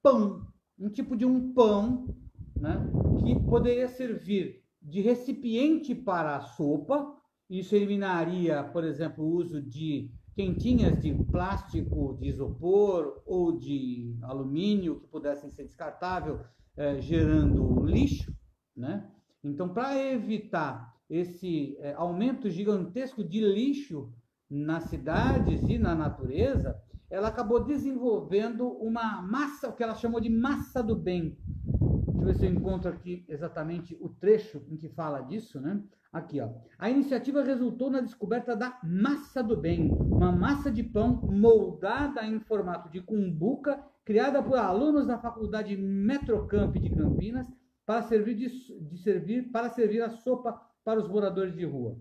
pão, um tipo de um pão, né, que poderia servir de recipiente para a sopa. Isso eliminaria, por exemplo, o uso de quentinhas de plástico, de isopor ou de alumínio que pudessem ser descartáveis, gerando lixo, né? Então, para evitar esse aumento gigantesco de lixo nas cidades e na natureza, ela acabou desenvolvendo uma massa, o que ela chamou de massa do bem. Deixa eu ver se eu encontro aqui exatamente o trecho em que fala disso, né? Aqui, ó. A iniciativa resultou na descoberta da massa do bem, uma massa de pão moldada em formato de cumbuca, criada por alunos da Faculdade Metrocamp de Campinas para servir a sopa para os moradores de rua,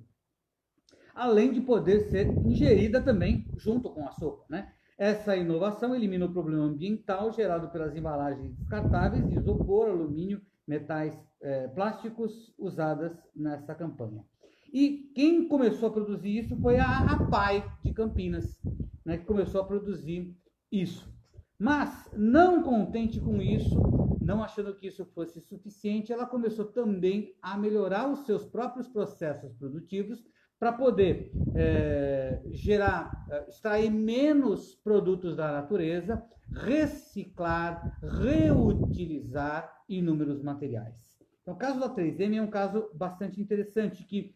além de poder ser ingerida também junto com a sopa, né? Essa inovação elimina o problema ambiental gerado pelas embalagens descartáveis de isopor, alumínio, metais, plásticos usadas nessa campanha. E quem começou a produzir isso foi a APAI de Campinas, né, que começou a produzir isso. Mas, não contente com isso, não achando que isso fosse suficiente, ela começou também a melhorar os seus próprios processos produtivos para poder extrair menos produtos da natureza, reciclar, reutilizar inúmeros materiais. Então, o caso da 3M é um caso bastante interessante, que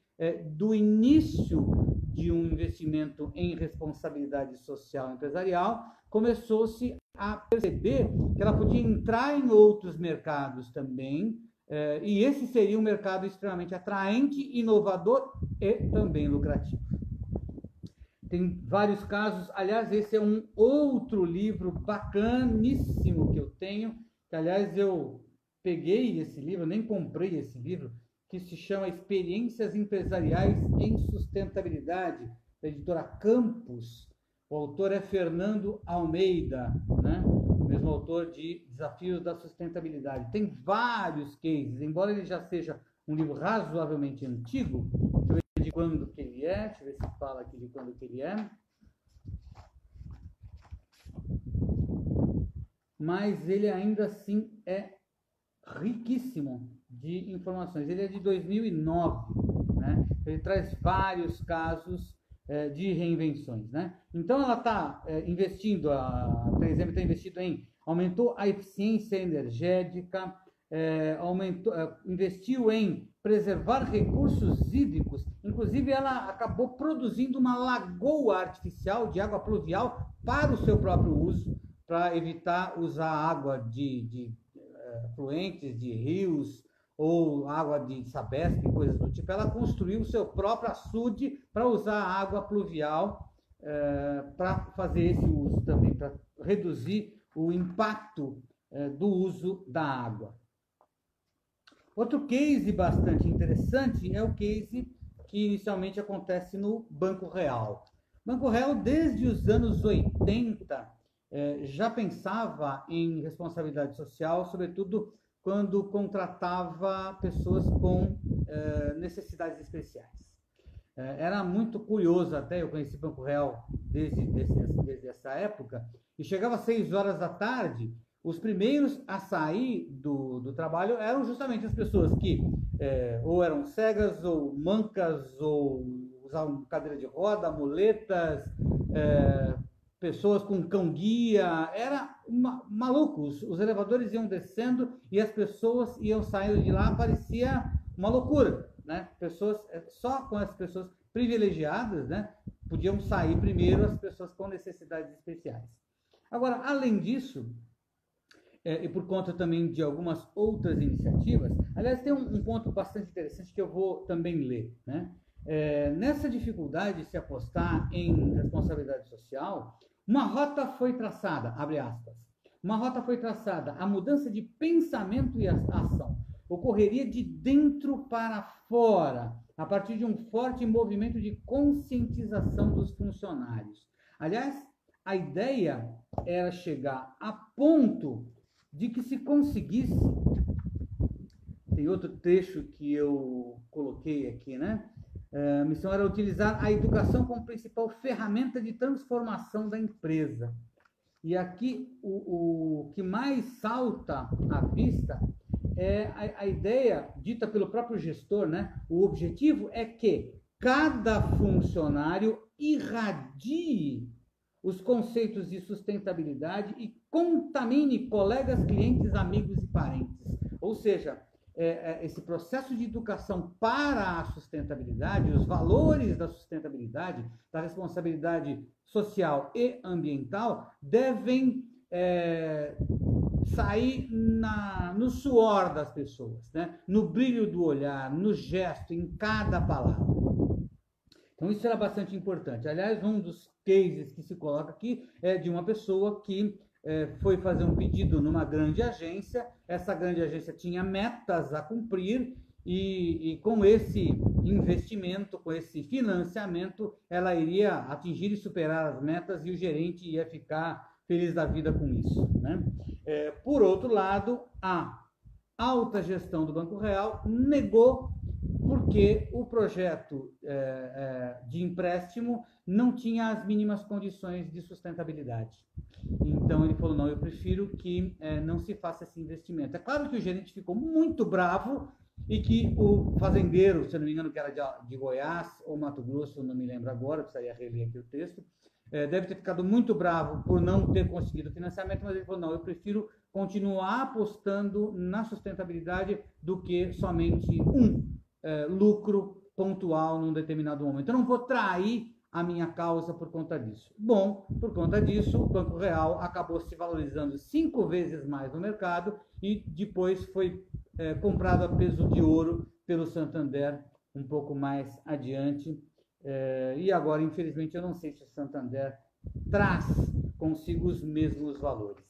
do início de um investimento em responsabilidade social empresarial, começou-se a perceber que ela podia entrar em outros mercados também, e esse seria um mercado extremamente atraente, inovador e também lucrativo. Tem vários casos, aliás, esse é um outro livro bacaníssimo que eu tenho, que aliás eu peguei esse livro, nem comprei esse livro, que se chama Experiências Empresariais em Sustentabilidade, da editora Campos. O autor é Fernando Almeida, né? O mesmo autor de Desafios da Sustentabilidade. Tem vários cases, embora ele já seja um livro razoavelmente antigo. Deixa eu ver de quando que ele é, deixa eu ver se fala aqui de quando que ele é. Mas ele ainda assim é riquíssimo de informações. Ele é de 2009, né? Ele traz vários casos de reinvenções, né? Então ela está investindo, a 3M está investindo aumentou a eficiência energética, investiu em preservar recursos hídricos, inclusive ela acabou produzindo uma lagoa artificial de água pluvial para o seu próprio uso, para evitar usar água de fluentes de rios ou água de Sabesp, coisas do tipo. Ela construiu o seu próprio açude para usar a água pluvial, para fazer esse uso também, para reduzir o impacto do uso da água. Outro case bastante interessante é o case que inicialmente acontece no Banco Real. Banco Real, desde os anos 80, já pensava em responsabilidade social, sobretudo quando contratava pessoas com necessidades especiais. Era muito curioso até, eu conheci Banco Real desde essa época, e chegava às 6 horas da tarde, os primeiros a sair do trabalho eram justamente as pessoas que ou eram cegas, ou mancas, ou usavam cadeira de roda, muletas, pessoas com cão-guia, era maluco, os elevadores iam descendo e as pessoas iam saindo de lá, parecia uma loucura, né? Só com as pessoas privilegiadas, né, podiam sair primeiro as pessoas com necessidades especiais. Agora, além disso, e por conta também de algumas outras iniciativas, aliás, tem um ponto bastante interessante que eu vou também ler, né? Nessa dificuldade de se apostar em responsabilidade social, uma rota foi traçada, abre aspas, uma rota foi traçada, a mudança de pensamento e ação ocorreria de dentro para fora, a partir de um forte movimento de conscientização dos funcionários. Aliás, a ideia era chegar a ponto de que se conseguisse, tem outro trecho que eu coloquei aqui, né? A missão era utilizar a educação como principal ferramenta de transformação da empresa. E aqui o que mais salta à vista é a ideia dita pelo próprio gestor, né? O objetivo é que cada funcionário irradie os conceitos de sustentabilidade e contamine colegas, clientes, amigos e parentes. Ou seja, esse processo de educação para a sustentabilidade, os valores da sustentabilidade, da responsabilidade social e ambiental, devem sair no suor das pessoas, né? No brilho do olhar, no gesto, em cada palavra. Então, isso era bastante importante. Aliás, um dos cases que se coloca aqui é de uma pessoa que foi fazer um pedido numa grande agência. Essa grande agência tinha metas a cumprir e com esse investimento, com esse financiamento, ela iria atingir e superar as metas e o gerente ia ficar feliz da vida com isso, né? Por outro lado, a alta gestão do Banco Real negou porque o projeto de empréstimo não tinha as mínimas condições de sustentabilidade. Então ele falou, não, eu prefiro que não se faça esse investimento. É claro que o gerente ficou muito bravo e que o fazendeiro, se eu não me engano que era de Goiás ou Mato Grosso, não me lembro agora, precisaria reler aqui o texto, deve ter ficado muito bravo por não ter conseguido financiamento, mas ele falou, não, eu prefiro continuar apostando na sustentabilidade do que somente lucro pontual num determinado momento. Eu não vou trair a minha causa por conta disso. Bom, por conta disso, o Banco Real acabou se valorizando 5 vezes mais no mercado e depois foi comprado a peso de ouro pelo Santander um pouco mais adiante. E agora, infelizmente, eu não sei se o Santander traz consigo os mesmos valores.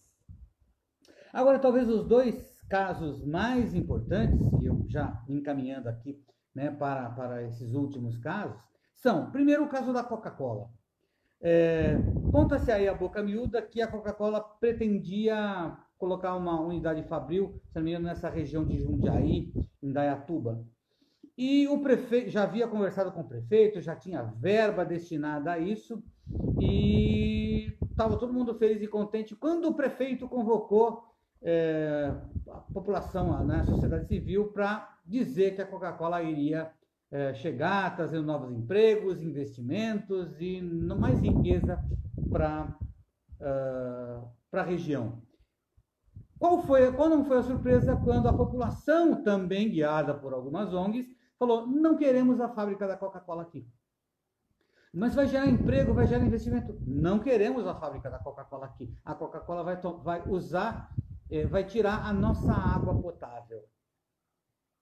Agora, talvez os dois casos mais importantes, e eu já encaminhando aqui, né, para esses últimos casos, são, primeiro, o caso da Coca-Cola. Conta-se aí a boca miúda que a Coca-Cola pretendia colocar uma unidade fabril, se não me engano, nessa região de Jundiaí, em Dayatuba. E o prefeito já havia conversado com o prefeito, já tinha verba destinada a isso, e estava todo mundo feliz e contente quando o prefeito convocou a população, né, a sociedade civil, para dizer que a Coca-Cola iria chegar, trazendo novos empregos, investimentos e mais riqueza para a região. Qual não foi a surpresa quando a população, também guiada por algumas ONGs, falou, não queremos a fábrica da Coca-Cola aqui. Mas vai gerar emprego, vai gerar investimento. Não queremos a fábrica da Coca-Cola aqui. A Coca-Cola vai tirar a nossa água potável.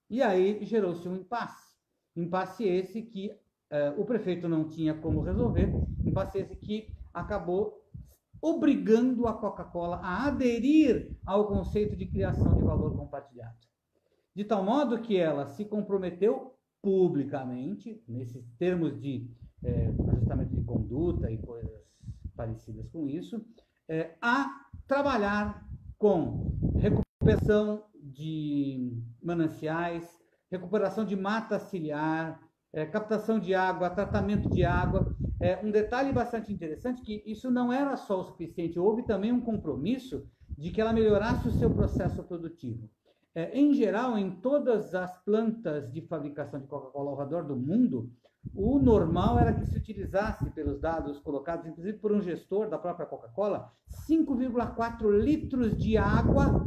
E aí gerou-se um impasse. Impasse esse que o prefeito não tinha como resolver. Impasse esse que acabou obrigando a Coca-Cola a aderir ao conceito de criação de valor compartilhado. De tal modo que ela se comprometeu publicamente, nesses termos de ajustamento de conduta e coisas parecidas com isso, a trabalhar com recuperação de mananciais, recuperação de mata ciliar, captação de água, tratamento de água. Um detalhe bastante interessante, que isso não era só o suficiente, houve também um compromisso de que ela melhorasse o seu processo produtivo. Em geral, em todas as plantas de fabricação de Coca-Cola ao redor do mundo, o normal era que se utilizasse, pelos dados colocados, inclusive por um gestor da própria Coca-Cola, 5,4 litros de água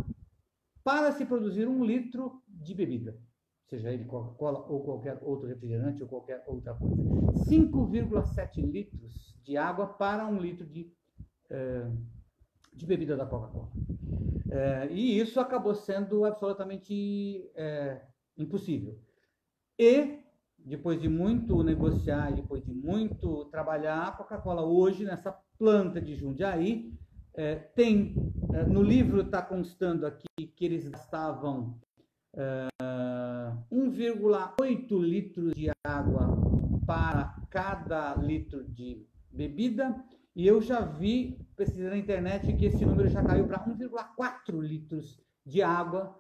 para se produzir 1 litro de bebida, seja ele Coca-Cola ou qualquer outro refrigerante ou qualquer outra coisa. 5,7 litros de água para 1 litro de bebida da Coca-Cola. E isso acabou sendo absolutamente impossível. E, depois de muito negociar, depois de muito trabalhar, a Coca-Cola hoje, nessa planta de Jundiaí, tem, no livro está constando aqui que eles gastavam 1,8 litros de água para cada litro de bebida, e eu já vi, pesquisando na internet, que esse número já caiu para 1,4 litros de água,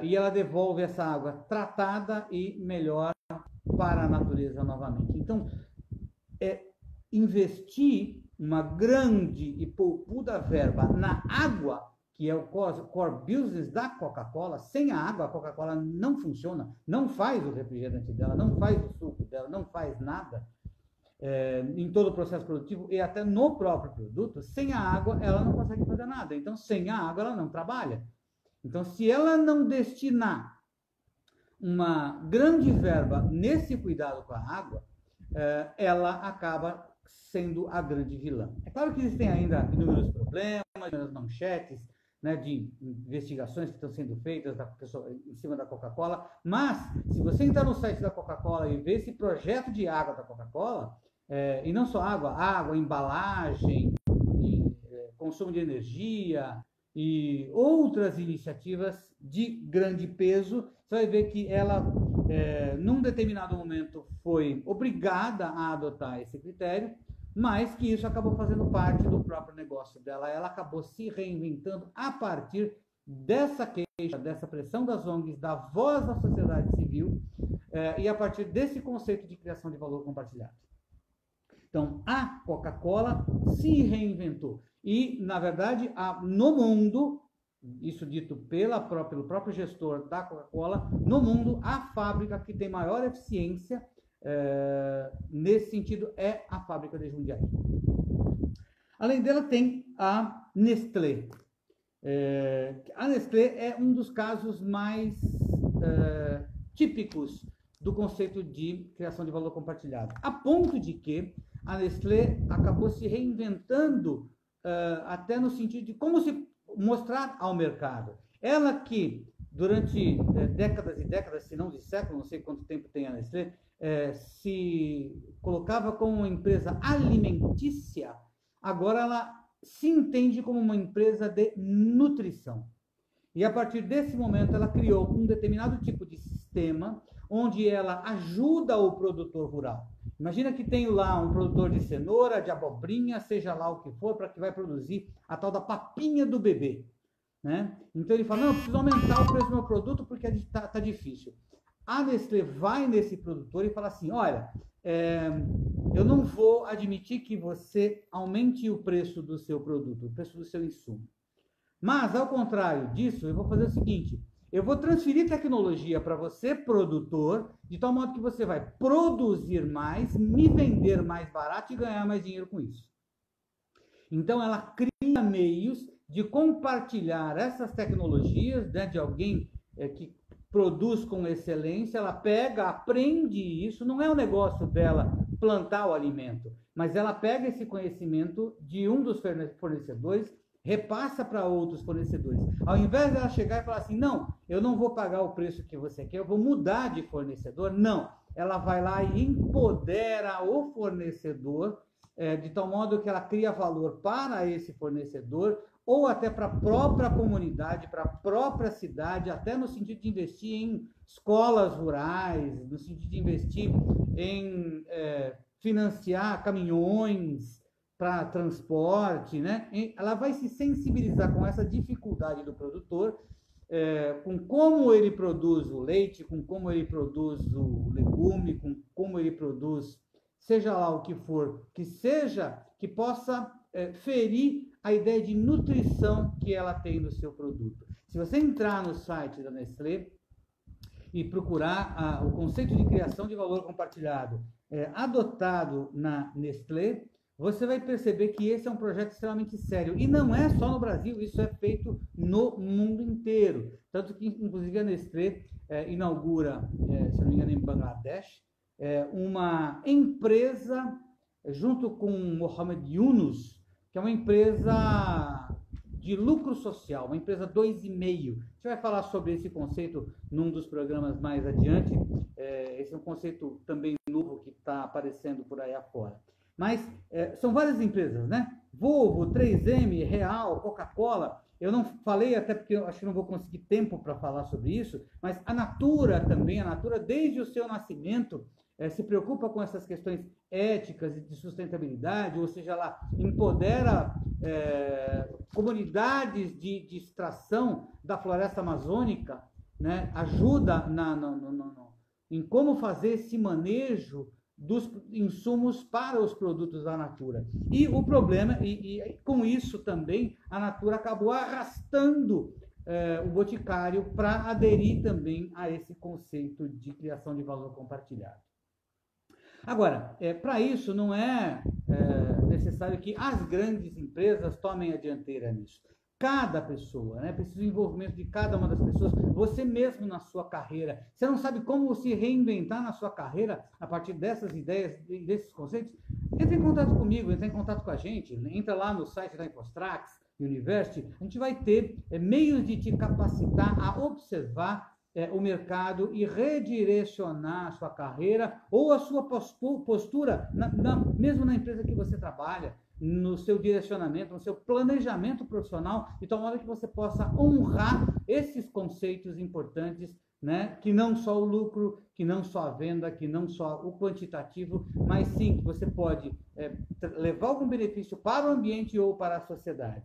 e ela devolve essa água tratada e melhor para a natureza novamente. Então, investir uma grande e poupuda verba na água, que é o core business da Coca-Cola. Sem a água, a Coca-Cola não funciona, não faz o refrigerante dela, não faz o suco dela, não faz nada em todo o processo produtivo e até no próprio produto. Sem a água, ela não consegue fazer nada. Então, sem a água, ela não trabalha. Então, se ela não destinar uma grande verba nesse cuidado com a água, ela acaba sendo a grande vilã. É claro que existem ainda inúmeros problemas, inúmeras manchetes, né, de investigações que estão sendo feitas em cima da Coca-Cola, mas se você entrar no site da Coca-Cola e ver esse projeto de água da Coca-Cola, e não só água, embalagem, consumo de energia e outras iniciativas de grande peso, você vai ver que ela, num determinado momento, foi obrigada a adotar esse critério, mas que isso acabou fazendo parte do próprio negócio dela. Ela acabou se reinventando a partir dessa queixa, dessa pressão das ONGs, da voz da sociedade civil, e a partir desse conceito de criação de valor compartilhado. Então, a Coca-Cola se reinventou. E, na verdade, no mundo, isso dito pelo próprio gestor da Coca-Cola, no mundo, a fábrica que tem maior eficiência nesse sentido é a fábrica de Jundiaí. Além dela, tem a Nestlé. A Nestlé é um dos casos mais típicos do conceito de criação de valor compartilhado, a ponto de que a Nestlé acabou se reinventando até no sentido de como se mostrar ao mercado. Ela que, durante décadas e décadas, se não de séculos, não sei quanto tempo tem a Nestlé, se colocava como uma empresa alimentícia, agora ela se entende como uma empresa de nutrição. E a partir desse momento ela criou um determinado tipo de sistema onde ela ajuda o produtor rural. Imagina que tem lá um produtor de cenoura, de abobrinha, seja lá o que for, para que vai produzir a tal da papinha do bebê, né? Então ele fala, não, eu preciso aumentar o preço do meu produto porque tá difícil. A Nestlé vai nesse produtor e fala assim, olha, eu não vou admitir que você aumente o preço do seu produto, o preço do seu insumo. Mas, ao contrário disso, eu vou fazer o seguinte, eu vou transferir tecnologia para você, produtor, de tal modo que você vai produzir mais, me vender mais barato e ganhar mais dinheiro com isso. Então, ela cria meios de compartilhar essas tecnologias, né, de alguém que produz com excelência. Ela pega, aprende isso, não é o negócio dela plantar o alimento, mas ela pega esse conhecimento de um dos fornecedores, repassa para outros fornecedores. Ao invés dela chegar e falar assim, não, eu não vou pagar o preço que você quer, eu vou mudar de fornecedor. Não, ela vai lá e empodera o fornecedor, de tal modo que ela cria valor para esse fornecedor, ou até para a própria comunidade, para a própria cidade, até no sentido de investir em escolas rurais, no sentido de investir em financiar caminhões para transporte, né? Ela vai se sensibilizar com essa dificuldade do produtor, com como ele produz o leite, com como ele produz o legume, com como ele produz, seja lá o que for, que possa ferir a ideia de nutrição que ela tem no seu produto. Se você entrar no site da Nestlé e procurar o conceito de criação de valor compartilhado adotado na Nestlé, você vai perceber que esse é um projeto extremamente sério. E não é só no Brasil, isso é feito no mundo inteiro. Tanto que, inclusive, a Nestlé inaugura, se não me engano, em Bangladesh, uma empresa, junto com Mohamed Yunus, que é uma empresa de lucro social, uma empresa 2,5. A gente vai falar sobre esse conceito num dos programas mais adiante. Esse é um conceito também novo que está aparecendo por aí afora. Mas são várias empresas, né? Volvo, 3M, Real, Coca-Cola. Eu não falei até porque eu acho que não vou conseguir tempo para falar sobre isso, mas a Natura também, a Natura desde o seu nascimento se preocupa com essas questões éticas e de sustentabilidade, ou seja, ela empodera comunidades de extração da floresta amazônica, né? Ajuda em como fazer esse manejo dos insumos para os produtos da Natura. E o problema, e com isso também, a Natura acabou arrastando o Boticário para aderir também a esse conceito de criação de valor compartilhado. Agora, para isso não é necessário que as grandes empresas tomem a dianteira nisso. Cada pessoa, né? Precisa do envolvimento de cada uma das pessoas, você mesmo na sua carreira. Você não sabe como se reinventar na sua carreira a partir dessas ideias, desses conceitos? Entre em contato comigo, entre em contato com a gente, entra lá no site da Infostrax, University, a gente vai ter meios de te capacitar a observar o mercado e redirecionar a sua carreira ou a sua postura, mesmo na empresa que você trabalha, no seu direcionamento, no seu planejamento profissional, de tal modo que você possa honrar esses conceitos importantes, né? Que não só o lucro, que não só a venda, que não só o quantitativo, mas sim que você pode levar algum benefício para o ambiente ou para a sociedade.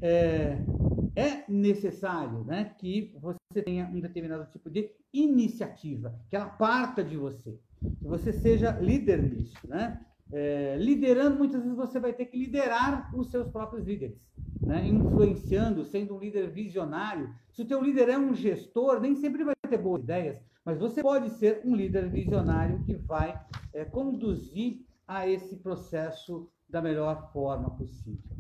É necessário, né, que você tenha um determinado tipo de iniciativa, que ela parta de você, que você seja líder nisso, né? Liderando, muitas vezes você vai ter que liderar os seus próprios líderes, né? Influenciando, sendo um líder visionário. Se o teu líder é um gestor, nem sempre vai ter boas ideias, mas você pode ser um líder visionário que vai conduzir a esse processo da melhor forma possível.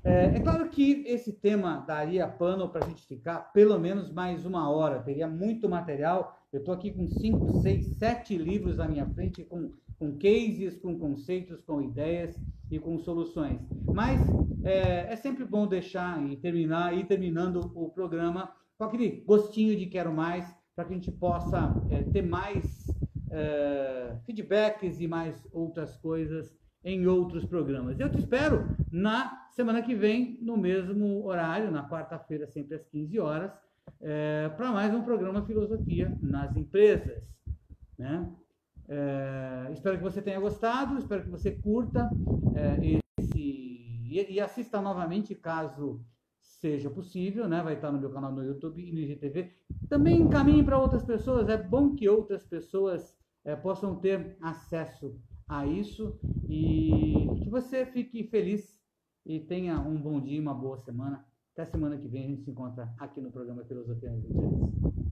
É claro que esse tema daria pano para a gente ficar pelo menos mais 1 hora, teria muito material. Eu estou aqui com 5, 6, 7 livros à minha frente, com cases, com conceitos, com ideias e com soluções. Mas é sempre bom deixar e ir terminando o programa com aquele gostinho de quero mais, para que a gente possa ter mais feedbacks e mais outras coisas em outros programas. Eu te espero na semana que vem, no mesmo horário, na quarta-feira, sempre às 15 horas, para mais um programa Filosofia nas Empresas, né? Espero que você tenha gostado, espero que você curta e assista novamente, caso seja possível, né? Vai estar no meu canal no YouTube e no IGTV. Também encaminhe para outras pessoas, é bom que outras pessoas possam ter acesso a isso e que você fique feliz e tenha um bom dia, uma boa semana. Até semana que vem a gente se encontra aqui no programa Filosofia nas Empresas.